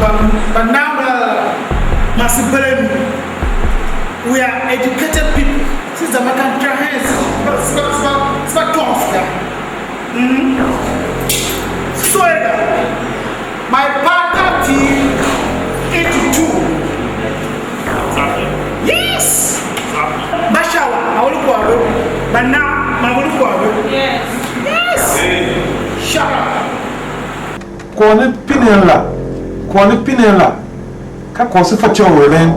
but now we are educated people. Since the American hands, it's not close. So my partner Tiv 82. Yes. Bashawa, I will go away. But now, I will go away. Yes. Yes. Shut up. Kone pinela. Ka kosi facho welen.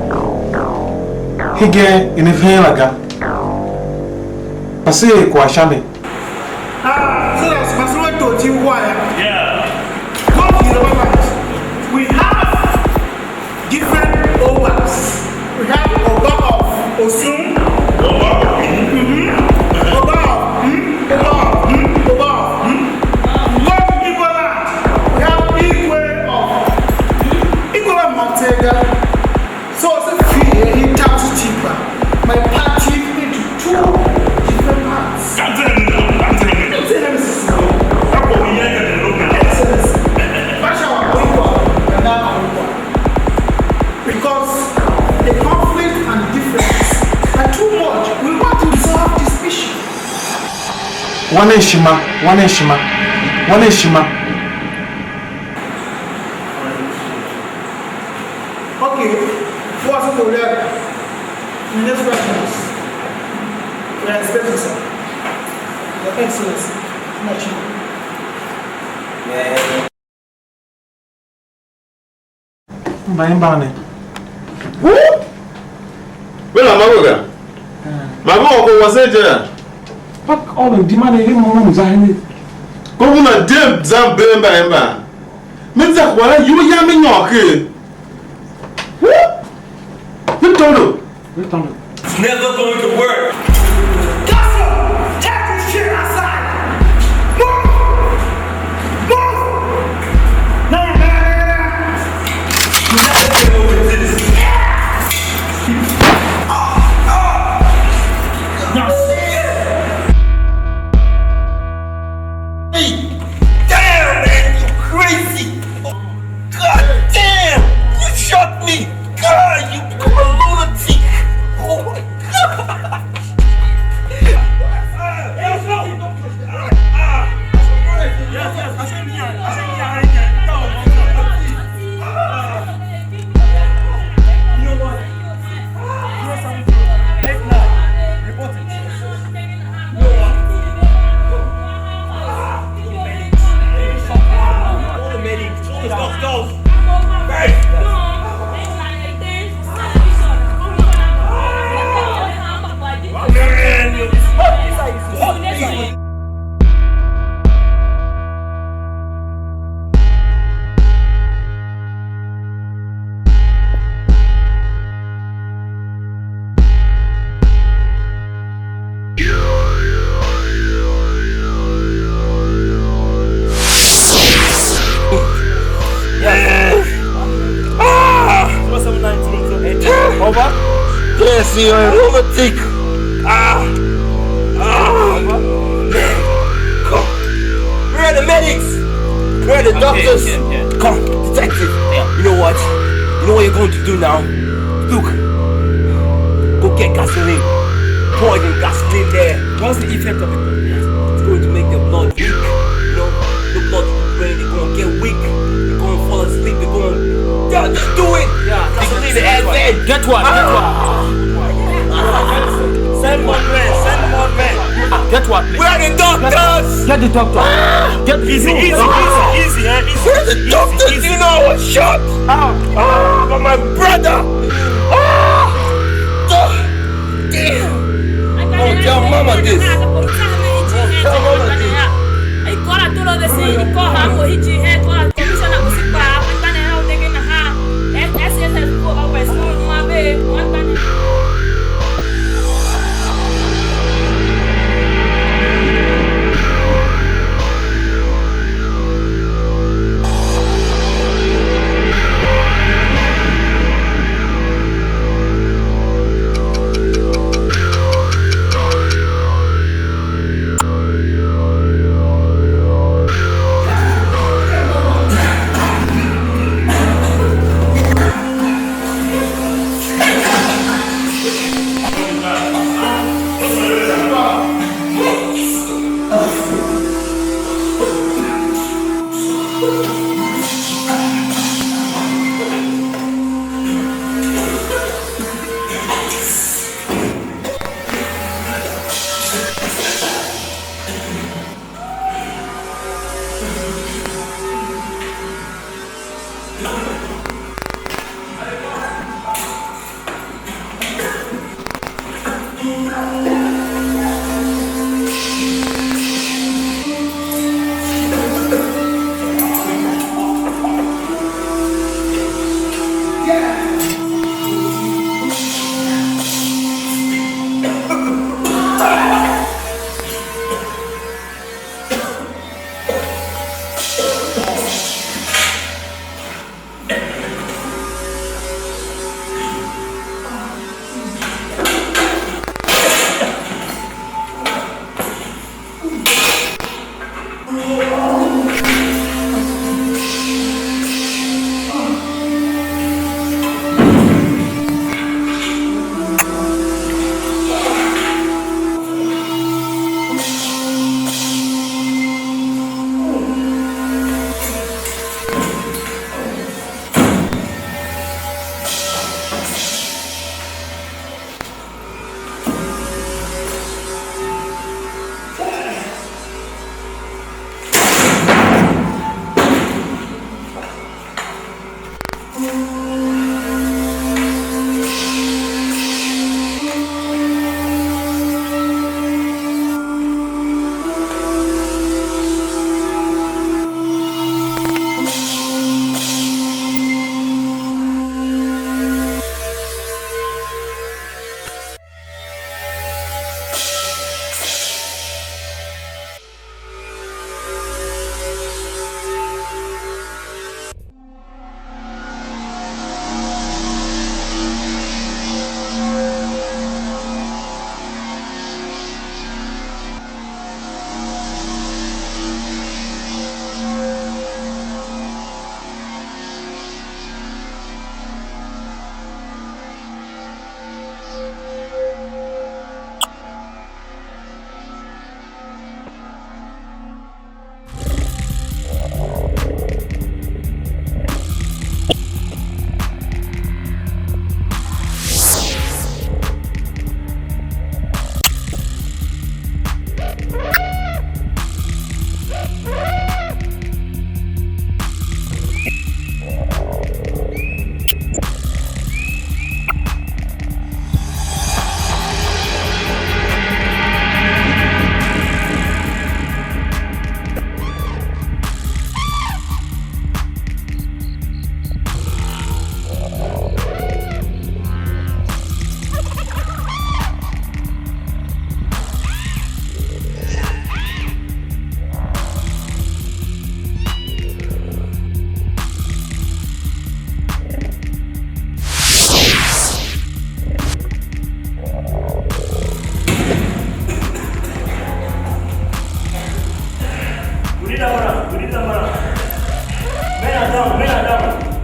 Hige inifanya laga. Pasi kwa shame. So that's Maslow told you why. Yeah. We have different overs. We have Oba of Osun. Oba of so it's a fear he taps cheaper. My party into two different parts. Because the conflict and difference are too much. We want to resolve this issue. One Shima. Okay, what's the letter? The next question is, we are expecting some. Your Excellency, not you. Bane. Well, I'm over. My mom was there. Pak all the demand him mama muzahini. Go on a deep Zambemba. Mr. Wala, you yamming your kid. Return. It's never going to work. Take this shit outside. Move. No. You never get over this. Hey, damn man, you crazy. God damn, you shot me. God, you become a lunatic. Oh my God. Yes, you're a lunatic. Come. Where are the medics? Where are the doctors? Come, detective. You know what? You know what you're going to do now? Look. Go get gasoline. Pour the gasoline there. What's the effect of it? It's going to make your blood weak. You know, the blood in the brain, they're going to get weak. They're going to fall asleep. They're going to... Yeah, just do it. Yeah, gasoline and bed. Get one. Send more men. Get what, please? Where are the doctors? Get the doctor. Get Easy. Where The doctors, you know, I was shot. By my brother. Damn. Don't tell mama this. Tell mama this.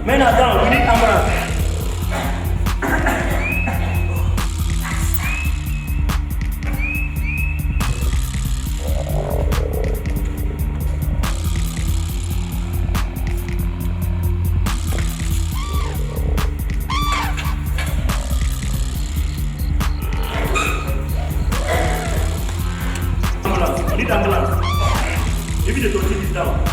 Men are down. We need ambulance. Ambulance. We need ambulance. Maybe the toilet is down.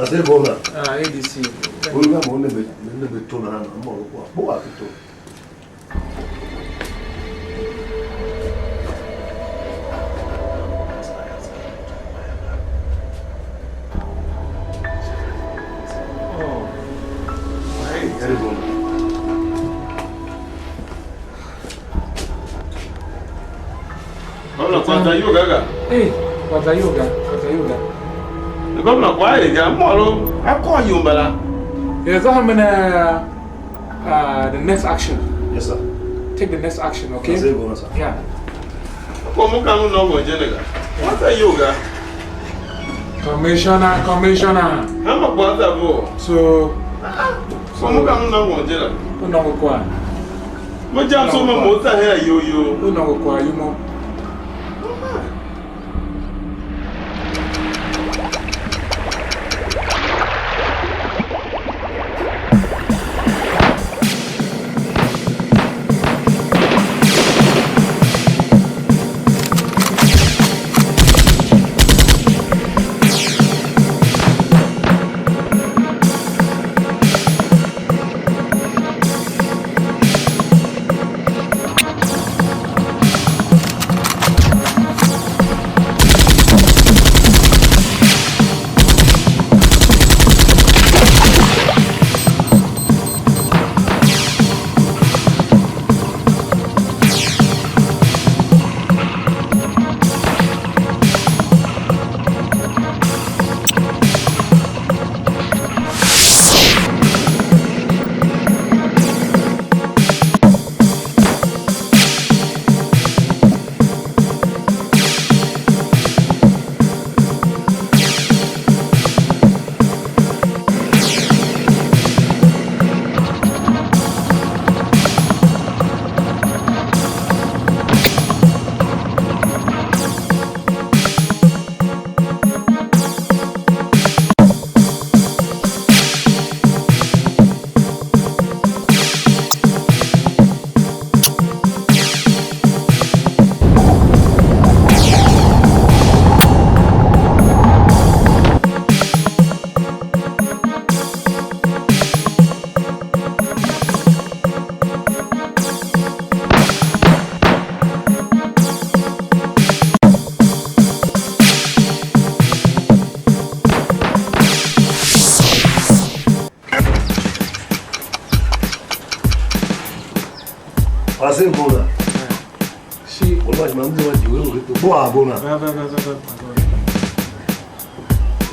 Ase bona. ADC. Olga mo ne beto na na mo ko. Bo a beto. What are you, Gaga? Hey, what are you, Gaga? The governor, why? I call you, Bala. Yes, I'm in the next action. Yes, sir. Take the next action, okay? Sir. Yeah. What are you, Gaga? Commissioner. I'm a brother. So, Who know what? What job so much more here, you? Who know what you know? She, what about my mother?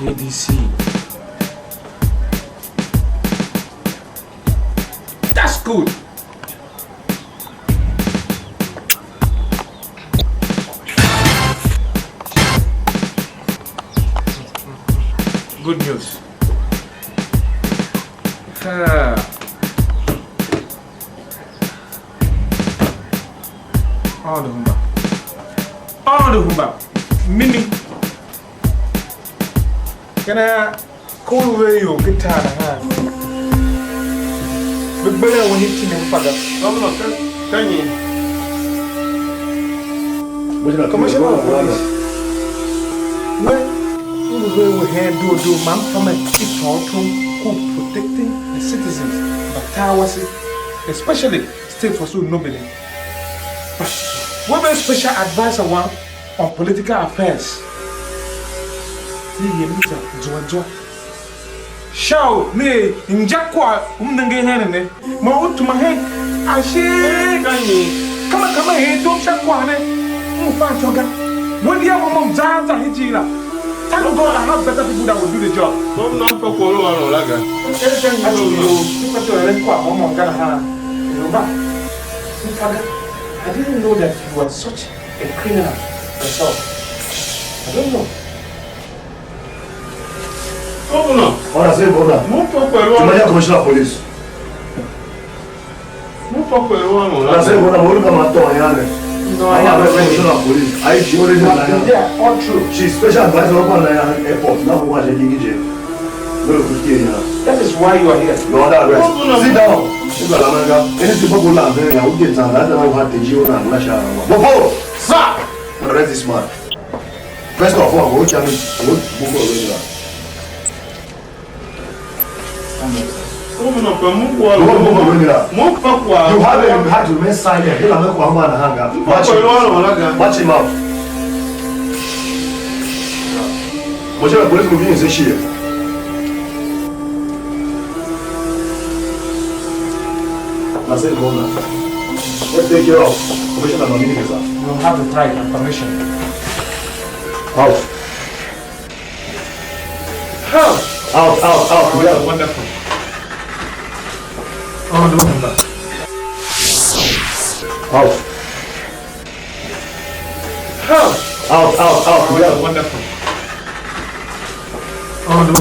ADC. That's good. Good news. All the humba. Mini. Can I call away your guitar? But better when you think of father. Can you? Commissioner of Police. When we had do man from a keep who protecting the citizens, but towers, especially state for so nobody. Women special advisor one on political affairs. Show me in Jackwa, Umnangane, Mo to my head. I say, come on, here, don't Jackwane. Move on, when the other mom dies, I hit you. Thank God I have better people that will do the job. Don't not for Polo Laga. Everything I do, you put your record, Mom, Gana. I didn't know that you were such a criminal yourself. I don't know. Oh no. What I say, brother? Commissioner of Police. What I say, brother, what about my no, I have a commissioner of police. They are all true. She's special advisor on the airport. Now we watch a DJ. That is why you are here. You are under arrest. Sit down. Any people go down there, I will get down. I don't know what the Gio and Lasha. Boko! Sir! Arrest this man. First of all, what can you do? You have to remain silent. Watch him out. Whichever police movie is here. Let's take care of Commissioner Nominee. You have the right and permission. Out. Out. Yeah. Wonderful. Oh, no. Out. Out. Yeah. Wonderful. Oh, no.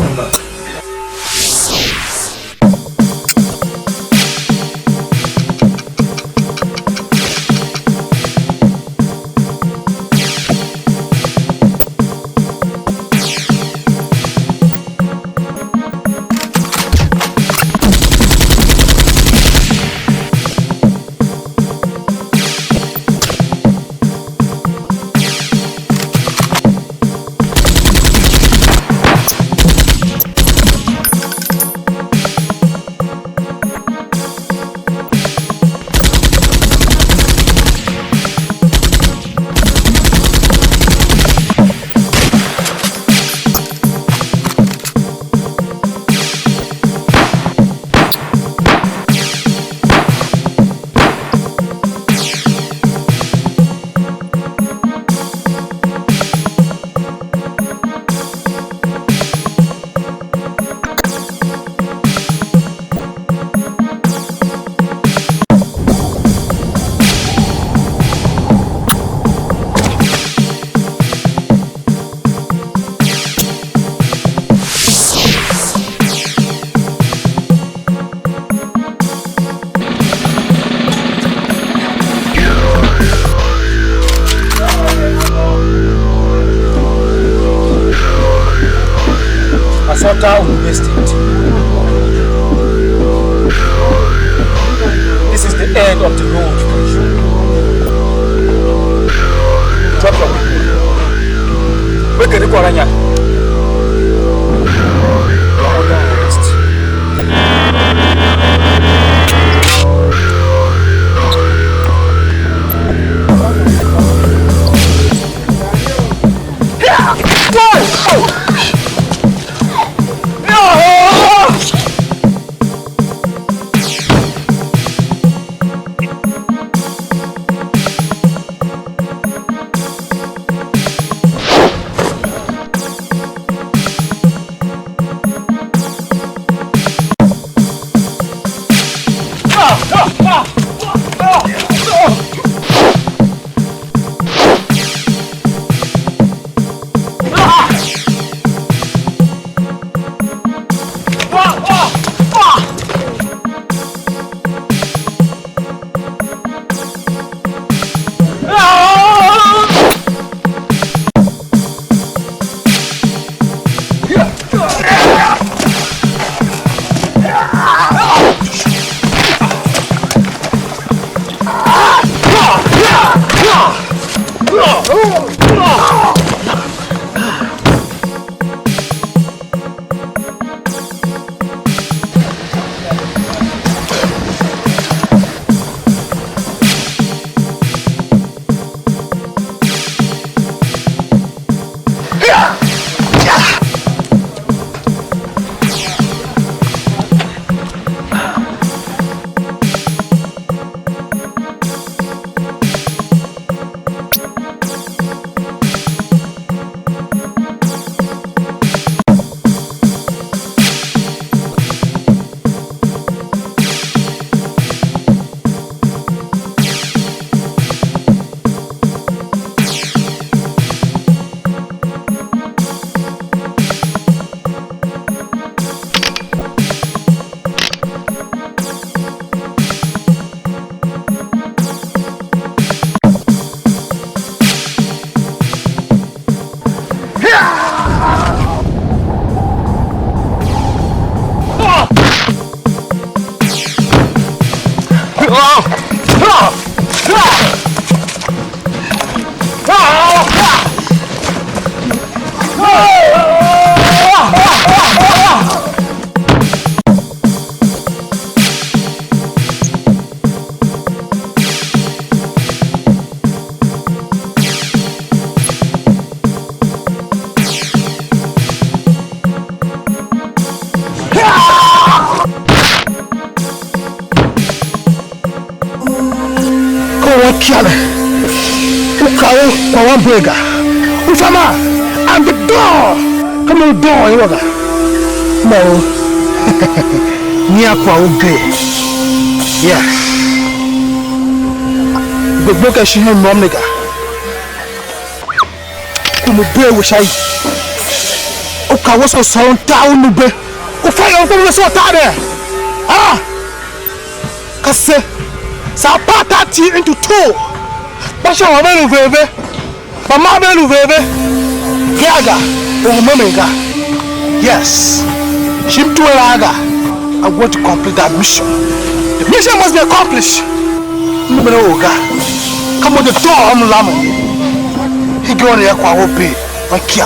This is the end of the road for you. Drop your weapon. Make it Koranya. You're under arrest. Kiale, ukawe kwa wambwega, ufama. door. Come on, door, you know. No. Near kwa ube. Yeah. The book I should have mom nigga. Come be with I. Oka was so sound down ube. O fire on so tade. Ah. Kase. Sa pata ti into two. Basha wa melu veve. Mama melu veve. Gaga. O mamenga. Yes. Ship to Raga. I want to complete that mission. The mission must be accomplished. Come on the door, I'm Lamo. He go on the aqua open. My kia.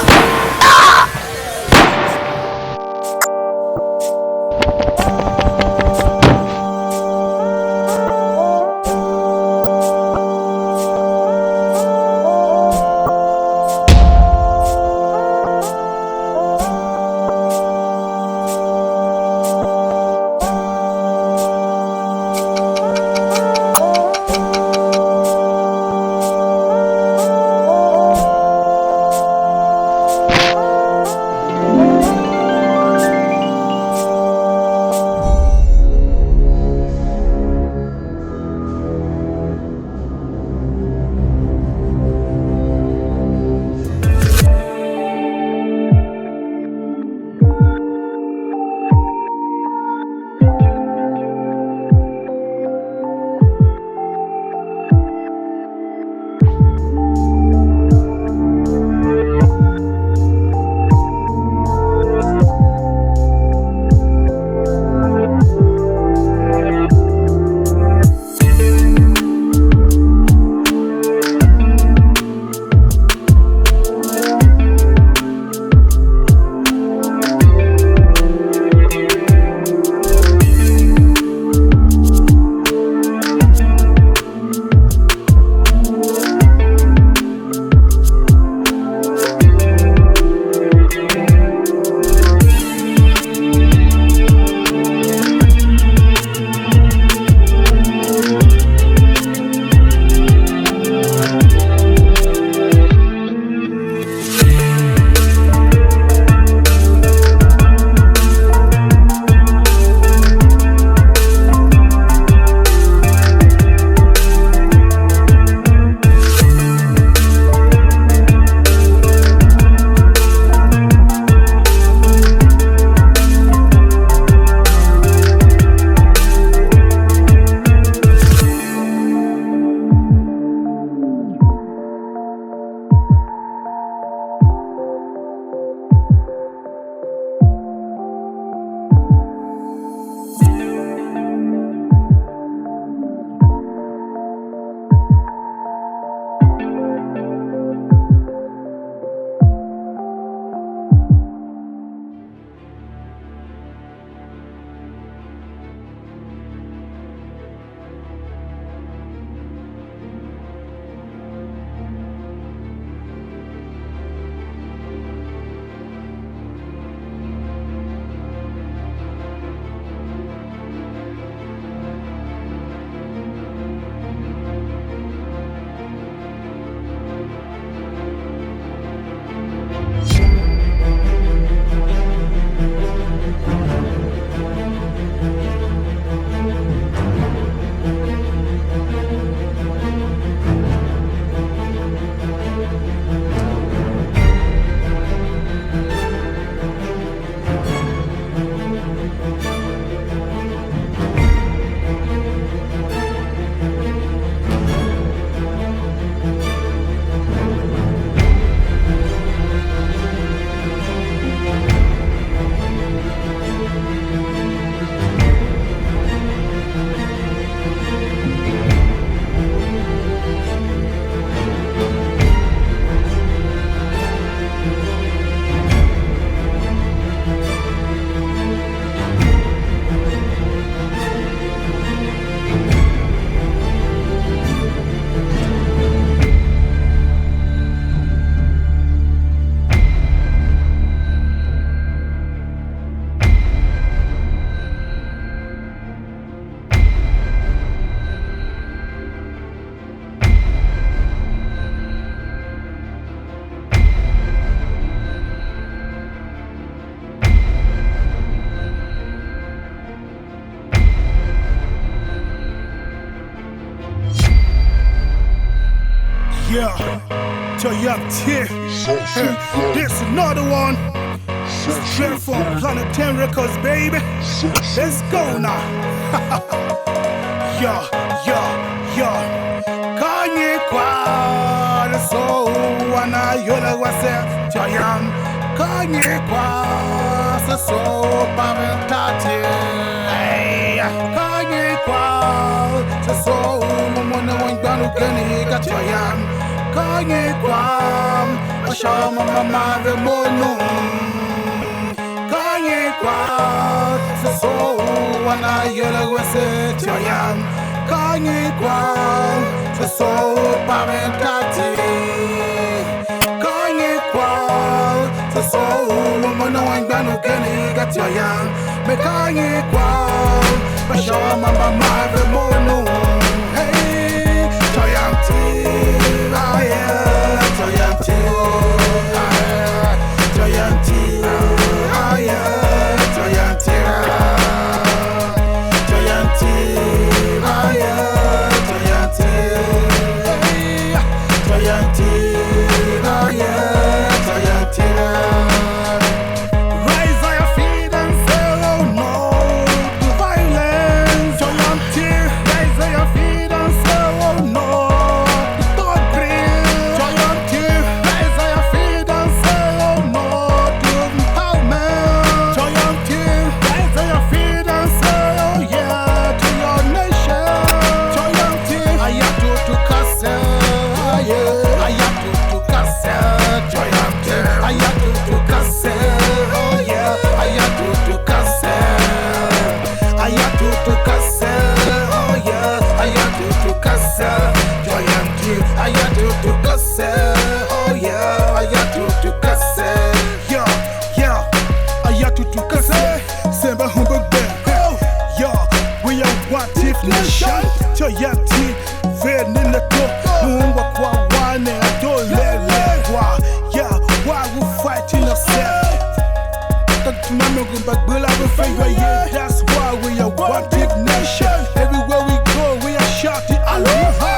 YAM TIV. This another one. Straight from Planet 10 Records, baby. Let's go now. Yeah. Kanye kwa so wana yola wase Toyam. Kanye kwa so parentati. Kanye kwa so mwana wanganu gani Toyam. Kanye kwa asha mama remono. Kanye kwa so wana yola wase Toyam. Kanye kwa so parentati. Kanye kwa so mwana wanganu gani Toyam. Me Kanye kwa asha mama remono. Hey, YAM TIV, YAM TIV, YAM TIV, YAM TIV, YAM TIV, YAM TIV. Rise on your feet and say oh no to violence. YAM TIV. Rise on your feet and say oh no to thought green. YAM TIV. Rise on your feet and say oh no to empowerment. YAM TIV. Rise on your feet and say oh yeah to your nation. YAM TIV. Ayatu to cassette. Ayatu to cassette. YAM TIV. Ayatu to cassette. Oh yeah. Ayatu to cassette. Ayatu to cassette. Oh yeah. Ayatu to cassette. YAM TIV. Ayatu to cassette. Oh yeah. Ayatu to cassette. Yeah. Ayatu to cassette. Semba humble bell. Yeah. We are one TIV nation. YAM TIV. Veni na to. Mungu kwa wane adolelewa. Yeah. Why we fighting ourselves? Yeah, that's why we are one big nation. Everywhere we go, we are shouting Allah.